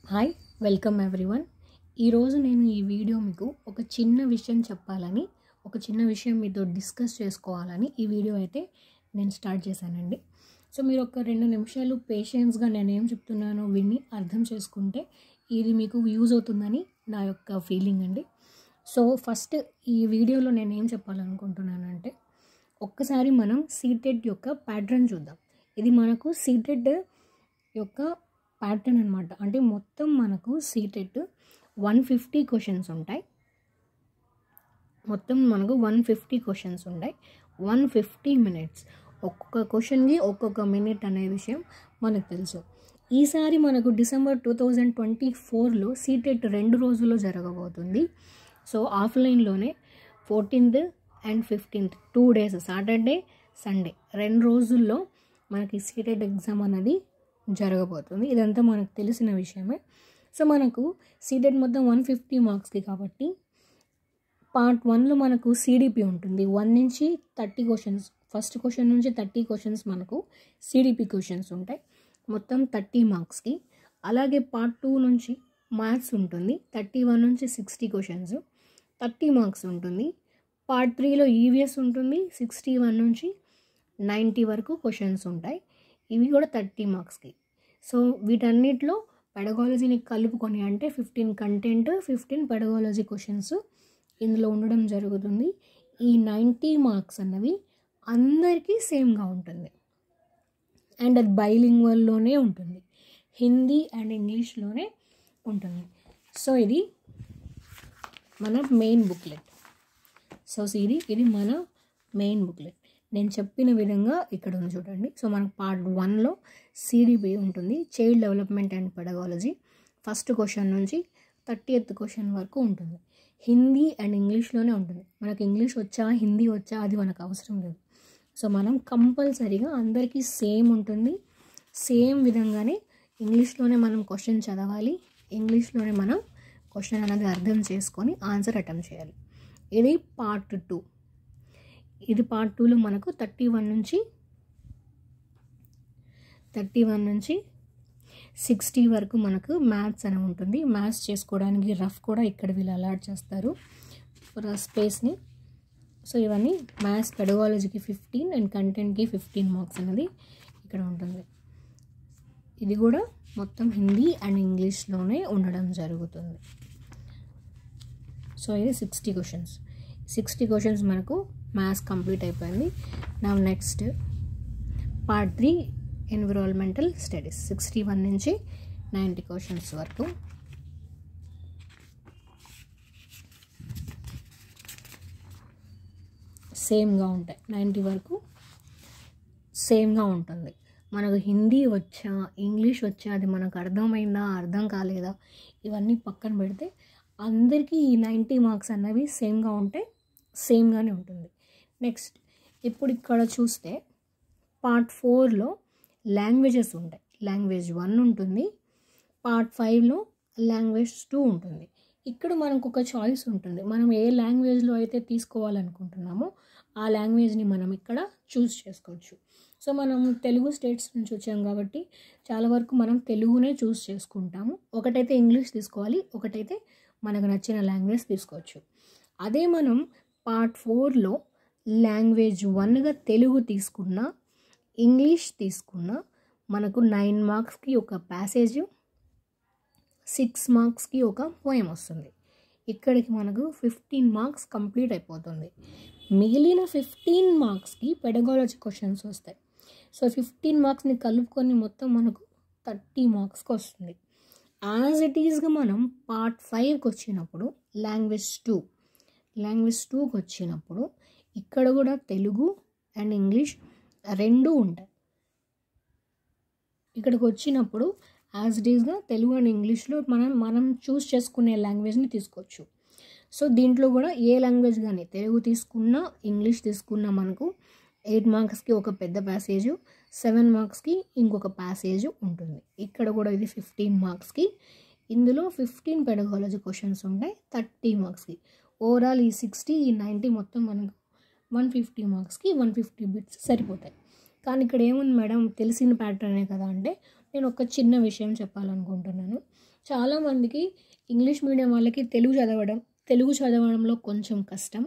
Hi welcome everyone. ఈరోజు నేను ఈ వీడియో మీకు ఒక చిన్న విషయం చెప్పాలని, ఒక చిన్న విషయం మీతో డిస్కస్ చేసుకోవాలని ఈ వీడియో అయితే నేను స్టార్ట్ చేశానండి. సో మీరు ఒక 2 నిమిషాలు పేషెన్స్గా నేను ఏం చెప్తున్నానో విని అర్థం చేసుకుంటే ఇది మీకు యూజ్ అవుతుందని నా యొక్క ఫీలింగ్ అండి. సో ఫస్ట్ ఈ వీడియోలో నేను ఏం చెప్పాలనుకుంటున్నానంటే, ఒక్కసారి మనం సీటెడ్ యొక్క ప్యాటర్న్ చూద్దాం. ఇది మనకు సీటెడ్ యొక్క ప్యాటర్న్ అనమాట. అంటే మొత్తం మనకు సీటెడ్ 150 క్వశ్చన్స్ ఉంటాయి. మొత్తం మనకు 150 క్వశ్చన్స్ ఉంటాయి. 150 మినిట్స్, ఒక్కొక్క క్వశ్చన్కి ఒక్కొక్క మినిట్ అనే విషయం మనకు తెలుసు. ఈసారి మనకు డిసెంబర్ 2024లో సీటెట్ 2 రోజుల్లో జరగబోతుంది. సో ఆఫ్లైన్లోనే 14th and 15th 2 days, Saturday Sunday 2 రోజుల్లో మనకి సీటెట్ ఎగ్జామ్ అనేది జరగబోతుంది. ఇదంతా మనకు తెలిసిన విషయమే. సో మనకు సీటెట్ మొత్తం 150 మార్క్స్కి కాబట్టి పార్ట్ 1లో మనకు సిడిపి ఉంటుంది. 1 నుంచి 30 క్వశ్చన్స్, ఫస్ట్ క్వశ్చన్ నుంచి 30 క్వశ్చన్స్ మనకు సిడిపి క్వశ్చన్స్ ఉంటాయి, మొత్తం 30 మార్క్స్కి. అలాగే పార్ట్ 2 నుంచి మ్యాథ్స్ ఉంటుంది. 31 నుంచి 60 క్వశ్చన్స్, 30 మార్క్స్ ఉంటుంది. పార్ట్ 3లో ఈవీఎస్ ఉంటుంది. 61 నుంచి 90 వరకు క్వశ్చన్స్ ఉంటాయి. ఇవి కూడా 30 మార్క్స్కి. సో వీటన్నిటిలో పెడగాలజీని కలుపుకొని, అంటే 15 కంటెంట్ 15 పెడగాలజీ క్వశ్చన్స్ ఇందులో ఉండడం జరుగుతుంది. ఈ 90 మార్క్స్ అన్నవి అందరికీ సేమ్గా ఉంటుంది. అండ్ అది బైలింగ్వల్లోనే ఉంటుంది, హిందీ అండ్ ఇంగ్లీష్లోనే ఉంటుంది. సో ఇది మన మెయిన్ బుక్లెట్. సో ఇది మన మెయిన్ బుక్లెట్. నేను చెప్పిన విధంగా ఇక్కడ ఉంది చూడండి. సో మనకు పార్ట్ 1లో సిడిపి ఉంటుంది, child development and pedagogy. First question నుంచి 30th క్వశ్చన్ వరకు ఉంటుంది. హిందీ అండ్ ఇంగ్లీష్లోనే ఉంటుంది. మనకు ఇంగ్లీష్ వచ్చా హిందీ వచ్చా అది మనకు అవసరం లేదు. సో మనం కంపల్సరీగా అందరికీ సేమ్ ఉంటుంది. సేమ్ విధంగానే ఇంగ్లీష్లోనే మనం క్వశ్చన్ చదవాలి, ఇంగ్లీష్లోనే మనం క్వశ్చన్ అనేది అర్థం చేసుకొని ఆన్సర్ అటెంప్ట్ చేయాలి. ఇది పార్ట్ 2. ఇది పార్ట్ 2లో మనకు 31 నుంచి 60 వరకు మనకు మ్యాథ్స్ అని ఉంటుంది. మ్యాథ్స్ చేసుకోవడానికి రఫ్ కూడా ఇక్కడ వీళ్ళు అలాట్ చేస్తారు స్పేస్ని. సో ఇవన్నీ మ్యాథ్స్ పెడగాలజీకి 15 అండ్ కంటెంట్కి 15 మార్క్స్ అనేది ఇక్కడ ఉంటుంది. ఇది కూడా మొత్తం హిందీ అండ్ ఇంగ్లీష్లోనే ఉండడం జరుగుతుంది. సో ఇది 60 క్వశ్చన్స్ మనకు మ్యాథ్స్ కంప్లీట్ అయిపోయింది. నా నెక్స్ట్ పార్ట్ 3 ఎన్విరాన్మెంటల్ స్టడీస్, 61 నుంచి 90 క్వశ్చన్స్ వరకు. సేమ్గా ఉంటాయి, 90 వరకు సేమ్గా ఉంటుంది. మనకు హిందీ వచ్చా ఇంగ్లీష్ వచ్చా అది మనకు అర్థమైందా అర్థం కాలేదా ఇవన్నీ పక్కన పెడితే అందరికీ ఈ 90 మార్క్స్ అన్నవి సేమ్గా ఉంటే సేమ్గానే ఉంటుంది. నెక్స్ట్ ఇప్పుడు ఇక్కడ చూస్తే పార్ట్ 4లో లాంగ్వేజెస్ ఉంటాయి. లాంగ్వేజ్ 1 ఉంటుంది. పార్ట్ 5లో లాంగ్వేజ్ 2 ఉంటుంది. ఇక్కడ మనకు ఒక చాయిస్ ఉంటుంది. మనం ఏ లాంగ్వేజ్లో అయితే తీసుకోవాలనుకుంటున్నామో ఆ లాంగ్వేజ్ని మనం ఇక్కడ చూస్ చేసుకోవచ్చు. సో మనం తెలుగు స్టేట్స్ నుంచి వచ్చాం కాబట్టి చాలా వరకు మనం తెలుగునే చూస్ చేసుకుంటాము. ఒకటైతే ఇంగ్లీష్ తీసుకోవాలి, ఒకటైతే మనకు నచ్చిన లాంగ్వేజ్ తీసుకోవచ్చు. అదే మనం పార్ట్ 4లో లాంగ్వేజ్ 1గా తెలుగు తీసుకున్నా ఇంగ్లీష్ తీసుకున్నా మనకు 9 మార్క్స్కి ఒక ప్యాసేజ్, 6 మార్క్స్కి ఒక పోయం వస్తుంది. ఇక్కడికి మనకు 15 మార్క్స్ కంప్లీట్ అయిపోతుంది. మిగిలిన 15 మార్క్స్కి పెడగాలజీ క్వశ్చన్స్ వస్తాయి. సో 15 మార్క్స్ని కలుపుకొని మొత్తం మనకు 30 మార్క్స్కి వస్తుంది. యాజ్ ఇట్ ఈజ్గా మనం పార్ట్ 5కి వచ్చినప్పుడు లాంగ్వేజ్ 2కి వచ్చినప్పుడు ఇక్కడ కూడా తెలుగు అండ్ ఇంగ్లీష్ 2 ఉంటాయి. ఇక్కడికి వచ్చినప్పుడు యాజ్ ఇట్ ఈజ్గా తెలుగు అండ్ ఇంగ్లీష్లో మనం చూస్ చేసుకునే లాంగ్వేజ్ని తీసుకోవచ్చు. సో దీంట్లో కూడా ఏ లాంగ్వేజ్ కానీ తెలుగు తీసుకున్నా ఇంగ్లీష్ తీసుకున్నా మనకు 8 మార్క్స్కి ఒక పెద్ద ప్యాసేజ్, 7 మార్క్స్కి ఇంకొక ప్యాసేజ్ ఉంటుంది. ఇక్కడ కూడా ఇది 15 మార్క్స్కి. ఇందులో 15 పెడగాలజీ క్వశ్చన్స్ ఉంటాయి 30 మార్క్స్కి. ఓవరాల్ ఈ 60 ఈ 90 మొత్తం మనకు 150 మార్క్స్కి 150 బిట్స్ సరిపోతాయి. కానీ ఇక్కడ ఏముంది మేడం తెలిసిన ప్యాటర్నే కదా అంటే, నేను ఒక చిన్న విషయం చెప్పాలనుకుంటున్నాను. చాలామందికి ఇంగ్లీష్ మీడియం వాళ్ళకి తెలుగు చదవడంలో కొంచెం కష్టం,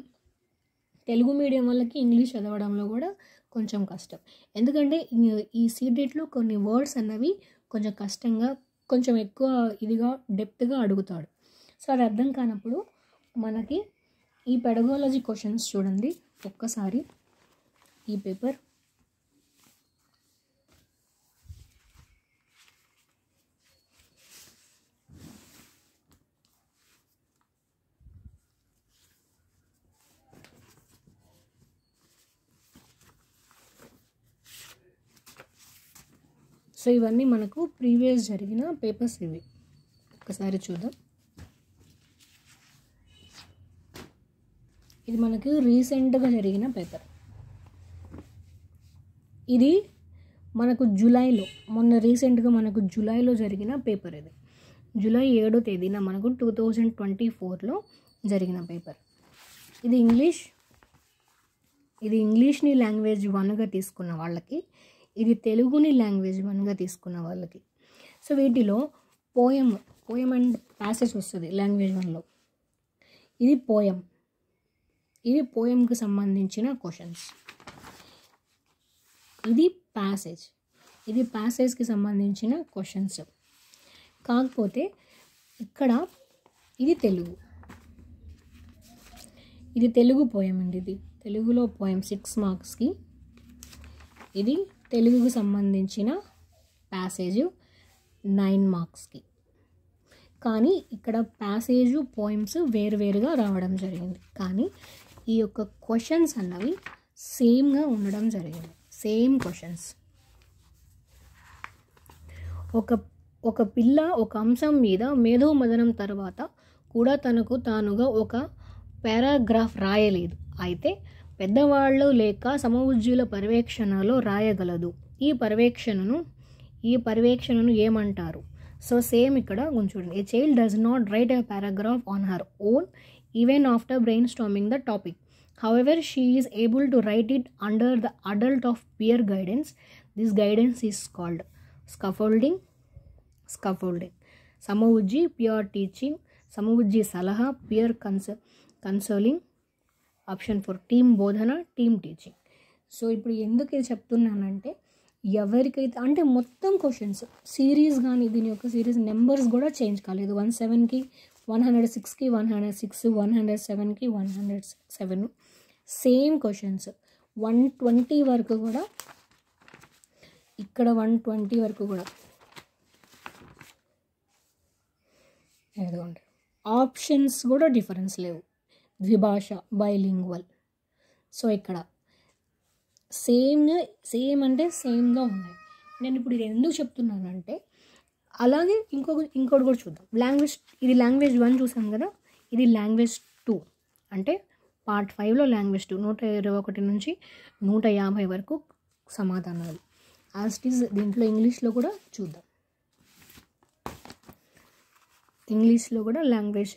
తెలుగు మీడియం వాళ్ళకి ఇంగ్లీష్ చదవడంలో కూడా కొంచెం కష్టం. ఎందుకంటే ఈ సీడెట్లో కొన్ని వర్డ్స్ అన్నవి కొంచెం కష్టంగా, కొంచెం ఎక్కువ ఇదిగా డెప్త్గా అడుగుతాడు. సో అది అర్థం కానప్పుడు మనకి ఈ పెడగాలజీ క్వశ్చన్స్ చూడండి ఒక్కసారి. ఈ పేపర్ సో ఇవన్నీ మనకు ప్రీవియస్ జరిగిన పేపర్స్ ఇవి. ఒకసారి చూద్దాం. ఇది మనకు రీసెంట్గా జరిగిన పేపర్. ఇది మనకు రీసెంట్గా మనకు జూలైలో జరిగిన పేపర్. ఇది జూలై 7వ తేదీన మనకు 2024లో జరిగిన పేపర్. ఇది ఇంగ్లీష్ని లాంగ్వేజ్ 1గా తీసుకున్న వాళ్ళకి, ఇది తెలుగుని లాంగ్వేజ్ 1గా తీసుకున్న వాళ్ళకి. సో వీటిలో పోయం అండ్ ప్యాసేజ్ వస్తుంది లాంగ్వేజ్ 1లో. ఇది పోయంకి సంబంధించిన క్వశ్చన్స్. ఇది ప్యాసేజ్కి సంబంధించిన క్వశ్చన్స్. కాకపోతే ఇక్కడ ఇది తెలుగు పోయం అండి. ఇది తెలుగులో పోయం 6 మార్క్స్కి. ఇది తెలుగుకు సంబంధించిన ప్యాసేజ్ 9 మార్క్స్కి. కానీ ఇక్కడ ప్యాసేజు పోయమ్స్ వేరువేరుగా రావడం జరిగింది, కానీ ఈ యొక్క క్వశ్చన్స్ అన్నవి సేమ్గా ఉండడం జరిగింది. Same questions. ఒక పిల్ల ఒక అంశం మీద మేధోమథనం తర్వాత కూడా తనకు తానుగా ఒక పారాగ్రాఫ్ రాయలేదు, అయితే పెద్దవాళ్ళు లేక సమవుజ్జీల పర్యవేక్షణలో రాయగలదు. ఈ పర్యవేక్షణను ఏమంటారు? సో సేమ్ ఇక్కడ చూడండి. A child does not write a paragraph on her own even after brainstorming the topic. However she is able to write it under the adult of peer guidance. This guidance is called scaffolding. సమవుజ్జీ peer teaching. సమవుజ్జీ సలహా peer counselling. Option 4 team బోధన, team teaching. So ఇప్పుడు ఎందుకు ఇది చెప్తున్నానంటే, ఎవరికైతే అంటే మొత్తం క్వశ్చన్స్ సిరీస్ కానీ దీని యొక్క సిరీస్ నెంబర్స్ కూడా చేంజ్ కాలేదు. 107కి 106కి 106, 107కి 107 సేమ్ క్వశ్చన్స్. 120 వరకు కూడా, ఇక్కడ 120 వరకు కూడా ఏదోండి. ఆప్షన్స్ కూడా డిఫరెన్స్ లేవు. ద్విభాష, బైలింగ్వల్. సో ఇక్కడ సేమ్గా ఉన్నాయి. నేను ఇప్పుడు ఇది ఎందుకు చెప్తున్నానంటే, అలాగే ఇంకోటి కూడా చూద్దాం. ఇది లాంగ్వేజ్ 1 చూసాం కదా, ఇది లాంగ్వేజ్ 2 అంటే పార్ట్ 5లో లాంగ్వేజ్ 2 121 నుంచి 150 వరకు సమాధానాలు. యాజ్ ఇట్ ఈజ్ దీంట్లో ఇంగ్లీష్లో కూడా చూద్దాం. ఇంగ్లీష్లో కూడా లాంగ్వేజ్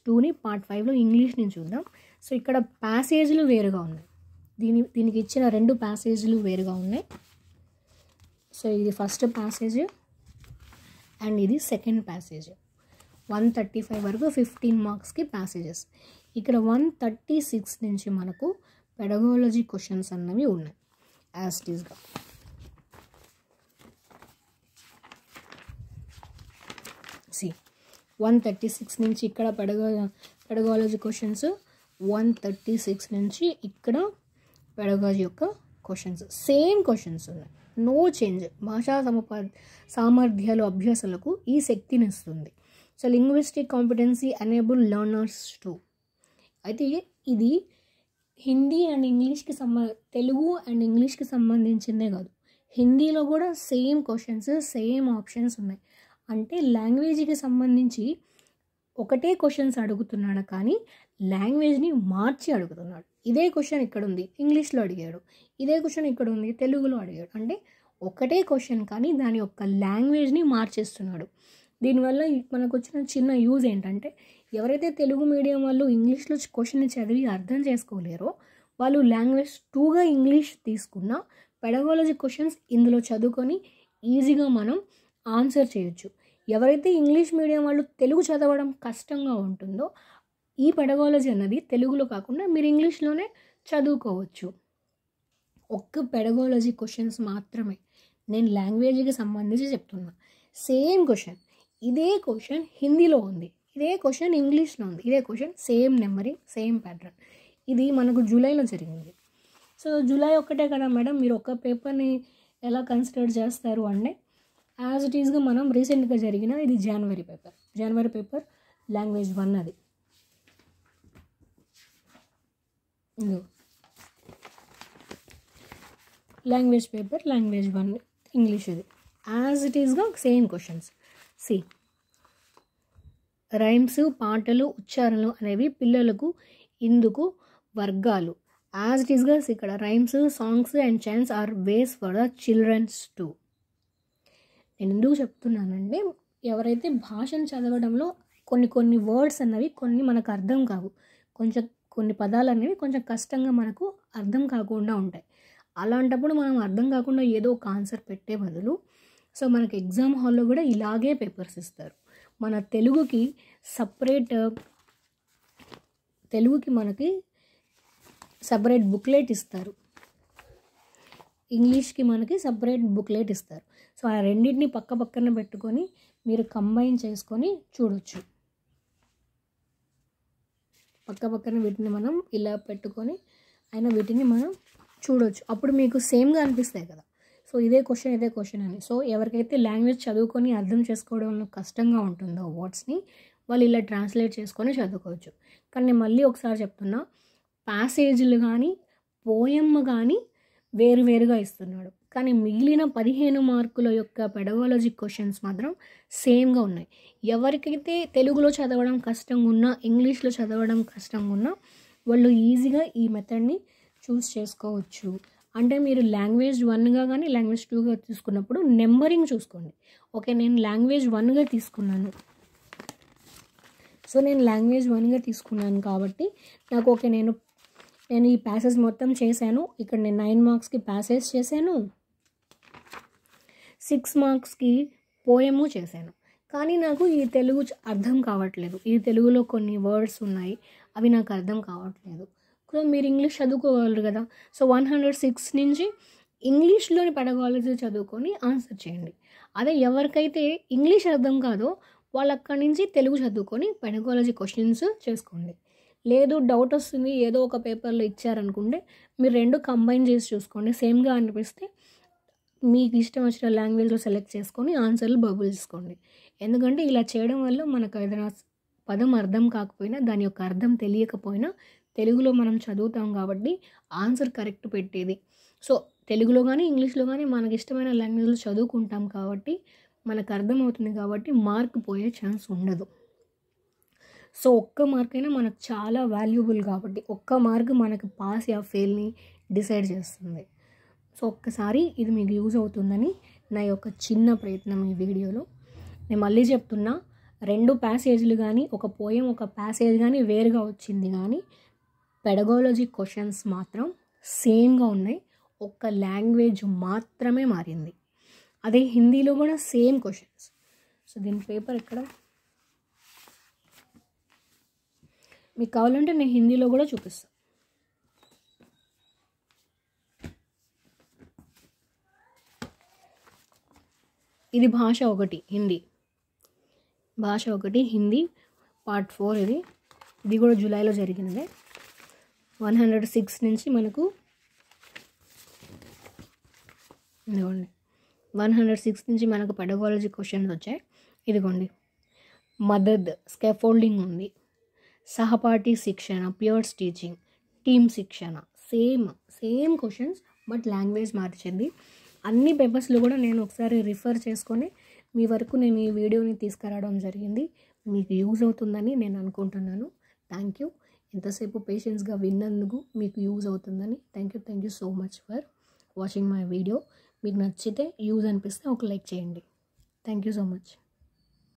2ని పార్ట్ 5లో ఇంగ్లీష్ని చూద్దాం. సో ఇక్కడ ప్యాసేజ్లు వేరుగా ఉన్నాయి. దీనికి ఇచ్చిన 2 ప్యాసేజ్లు వేరుగా ఉన్నాయి. సో ఇది ఫస్ట్ ప్యాసేజ్ అండ్ ఇది సెకండ్ ప్యాసేజ్. 135 వరకు 15 మార్క్స్కి ప్యాసేజెస్. ఇక్కడ 136 నుంచి మనకు పెడగాలజీ క్వశ్చన్స్ అన్నవి ఉన్నాయి యాజ్ ఇట్ ఈస్గా. సి 136 నుంచి ఇక్కడ పెడగాలజీ క్వశ్చన్స్, 136 నుంచి ఇక్కడ పెడగాలజీ యొక్క క్వశ్చన్స్. సేమ్ క్వశ్చన్స్ ఉన్నాయి, నో చేంజ్. భాషా సామర్థ్యాలు అభ్యాసాలకు ఈ శక్తిని ఇస్తుంది. So linguistic competency enable learners to. అయితే ఇది హిందీ అండ్ ఇంగ్లీష్కి తెలుగు అండ్ ఇంగ్లీష్కి సంబంధించిందే కాదు, హిందీలో కూడా సేమ్ క్వశ్చన్స్, సేమ్ ఆప్షన్స్ ఉన్నాయి. అంటే లాంగ్వేజ్కి సంబంధించి ఒకటే క్వశ్చన్స్ అడుగుతున్నాడు, కానీ లాంగ్వేజ్ని మార్చి అడుగుతున్నాడు. ఇదే క్వశ్చన్ ఇక్కడ ఉంది, ఇంగ్లీష్లో అడిగాడు. ఇదే క్వశ్చన్ ఇక్కడ ఉంది, తెలుగులో అడిగాడు. అంటే ఒకటే క్వశ్చన్ కానీ దాని యొక్క లాంగ్వేజ్ని మార్చేస్తున్నాడు. దీనివల్ల మనకు వచ్చిన చిన్న యూజ్ ఏంటంటే, ఎవరైతే తెలుగు మీడియం వాళ్ళు ఇంగ్లీష్లో క్వశ్చన్ని చదివి అర్థం చేసుకోలేరో వాళ్ళు లాంగ్వేజ్ 2గా ఇంగ్లీష్ తీసుకున్న పెడగాలజీ క్వశ్చన్స్ ఇందులో చదువుకొని ఈజీగా మనం ఆన్సర్ చేయొచ్చు. ఎవరైతే ఇంగ్లీష్ మీడియం వాళ్ళు తెలుగు చదవడం కష్టంగా ఉంటుందో ఈ పెడగాలజీ అన్నది తెలుగులో కాకుండా మీరు ఇంగ్లీష్లోనే చదువుకోవచ్చు. ఒక్క పెడగాలజీ క్వశ్చన్స్ మాత్రమే నేను లాంగ్వేజ్కి సంబంధించి చెప్తున్నా. సేమ్ క్వశ్చన్, ఇదే క్వశ్చన్ హిందీలో ఉంది, ఇదే క్వశ్చన్ ఇంగ్లీష్లో ఉంది, ఇదే question same numbering same pattern. ఇది మనకు జూలైలో జరిగింది. సో జూలై ఒక్కటే కదా మేడం, మీరు ఒక్క పేపర్ని ఎలా కన్సిడర్ చేస్తారు అంటే యాజ్ ఇట్ ఈస్గా మనం రీసెంట్గా జరిగిన ఇది జనవరి పేపర్ లాంగ్వేజ్ 1 అది. లాంగ్వేజ్ పేపర్ లాంగ్వేజ్ 1 ఇంగ్లీష్ ఇది యాజ్ ఇట్ ఈస్గా సేమ్ క్వశ్చన్స్. సి రైమ్స్, పాటలు, ఉచ్చారణలు అనేవి పిల్లలకు ఇందుకు వర్గాలు. యాజ్ ఇట్ ఈస్గా ఇక్కడ rhymes, songs and chants are ways for the childrens to. నేను ఎందుకు చెప్తున్నానంటే ఎవరైతే భాషను చదవడంలో కొన్ని వర్డ్స్ అన్నవి కొన్ని మనకు అర్థం కావు, కొన్ని పదాలు అనేవి కొంచెం కష్టంగా మనకు అర్థం కాకుండా ఉంటాయి. అలాంటప్పుడు మనం అర్థం కాకుండా ఏదో ఒక ఆన్సర్ పెట్టే బదులు సో మనకి ఎగ్జామ్ హాల్లో కూడా ఇలాగే పేపర్స్ ఇస్తారు. మన తెలుగుకి మనకి సపరేట్ బుక్లెట్ ఇస్తారు, ఇంగ్లీష్కి మనకి సపరేట్ బుక్లెట్ ఇస్తారు. సో ఆ రెండింటిని పక్కన పెట్టుకొని మీరు కంబైన్ చేసుకొని చూడొచ్చు. పక్కన వీటిని మనం ఇలా పెట్టుకొని అయినా వీటిని మనం చూడొచ్చు. అప్పుడు మీకు సేమ్గా అనిపిస్తాయి కదా, సో ఇదే క్వశ్చన్ అని. సో ఎవరికైతే లాంగ్వేజ్ చదువుకొని అర్థం చేసుకోవడంలో కష్టంగా ఉంటుందో వర్డ్స్ని వాళ్ళు ఇలా ట్రాన్స్లేట్ చేసుకొని చదువుకోవచ్చు. కానీ నేను మళ్ళీ ఒకసారి చెప్తున్నా, ప్యాసేజీలు కానీ పోయమ్ కానీ వేరువేరుగా ఇస్తున్నాడు, కానీ మిగిలిన 15 మార్కుల యొక్క పెడగాలజీ క్వశ్చన్స్ మాత్రం సేమ్గా ఉన్నాయి. ఎవరికైతే తెలుగులో చదవడం కష్టంగా ఉన్నా, ఇంగ్లీష్లో చదవడం కష్టంగా ఉన్నా వాళ్ళు ఈజీగా ఈ మెథడ్ని చూస్ చేసుకోవచ్చు. అంటే మీరు లాంగ్వేజ్ 1గా కానీ లాంగ్వేజ్ 2గా తీసుకున్నప్పుడు నెంబరింగ్ చూసుకోండి. ఓకే, నేను లాంగ్వేజ్ 1గా తీసుకున్నాను, సో నేను లాంగ్వేజ్ 1గా తీసుకున్నాను కాబట్టి నాకు ఓకే, నేను ఈ ప్యాసేజ్ మొత్తం చేశాను. ఇక్కడ నేను 9 మార్క్స్కి ప్యాసేజ్ చేశాను, 6 మార్క్స్కి పోయము చేశాను. కానీ నాకు ఈ తెలుగు అర్థం కావట్లేదు, ఈ తెలుగులో కొన్ని వర్డ్స్ ఉన్నాయి అవి నాకు అర్థం కావట్లేదు. సో మీరు ఇంగ్లీష్ చదువుకోగలరు కదా, సో 106 నుంచి ఇంగ్లీష్లోని పెడగాలజీ చదువుకొని ఆన్సర్ చేయండి. అదే ఎవరికైతే ఇంగ్లీష్ అర్థం కాదో వాళ్ళు అక్కడి నుంచి తెలుగు చదువుకొని పెడగాలజీ క్వశ్చన్స్ చేసుకోండి. లేదు డౌట్ వస్తుంది ఏదో ఒక పేపర్లో ఇచ్చారనుకుంటే మీరు రెండు కంబైన్ చేసి చూసుకోండి. సేమ్గా అనిపిస్తే మీకు ఇష్టం వచ్చిన లాంగ్వేజ్లో సెలెక్ట్ చేసుకొని ఆన్సర్లు బబుల్ చేసుకోండి. ఎందుకంటే ఇలా చేయడం వల్ల మనకు ఏదైనా పదం అర్థం కాకపోయినా దాని యొక్క అర్థం తెలియకపోయినా తెలుగులో మనం చదువుతాం కాబట్టి ఆన్సర్ కరెక్ట్ పెట్టేది. సో తెలుగులో కానీ ఇంగ్లీష్లో కానీ మనకి ఇష్టమైన లాంగ్వేజ్లో చదువుకుంటాం కాబట్టి మనకు అర్థమవుతుంది కాబట్టి మార్క్ పోయే ఛాన్స్ ఉండదు. సో ఒక్క మార్క్ అయినా మనకు చాలా వాల్యుబుల్ కాబట్టి ఒక్క మార్క్ మనకు పాస్ యా ఫెయిల్ని డిసైడ్ చేస్తుంది. సో ఒక్కసారి ఇది మీకు యూజ్ అవుతుందని నా యొక్క చిన్న ప్రయత్నం ఈ వీడియోలో. నేను మళ్ళీ చెప్తున్నా, 2 ప్యాసేజ్లు కానీ ఒక పోయం ఒక ప్యాసేజ్ కానీ వేరుగా వచ్చింది, కానీ పెడగాలజీ క్వశ్చన్స్ మాత్రం సేమ్గా ఉన్నాయి. ఒక్క లాంగ్వేజ్ మాత్రమే మారింది. అదే హిందీలో కూడా సేమ్ క్వశ్చన్స్. సో దీని పేపర్ ఎక్కడ మీకు కావాలంటే నేను హిందీలో కూడా చూపిస్తాను. ఇది భాష 1 హిందీ, భాష 1 హిందీ పార్ట్ 4. ఇది కూడా జూలైలో జరిగినదే. 106 నుంచి మనకు 106 నుంచి మనకు పెడగాలజీ క్వశ్చన్స్ వచ్చాయి. ఇదిగోండి, మదద్ స్కాఫోల్డింగ్ ఉంది, సహపాఠి శిక్షణ, పియర్స్ టీచింగ్, టీమ్ శిక్షణ, సేమ్ క్వశ్చన్స్ బట్ లాంగ్వేజ్ మార్చింది. అన్ని పేపర్స్లో కూడా నేను ఒకసారి రిఫర్ చేసుకొని మీ వరకు నేను ఈ వీడియోని తీసుకురావడం జరిగింది. మీకు యూజ్ అవుతుందని నేను అనుకుంటున్నాను. Thank you. ఎంతసేపు పేషెన్స్గా విన్నందుకు మీకు యూజ్ అవుతుందని thank you so much for watching my video. మీకు నచ్చితే యూజ్ అనిపిస్తే ఒక లైక్ చేయండి. Thank you so much.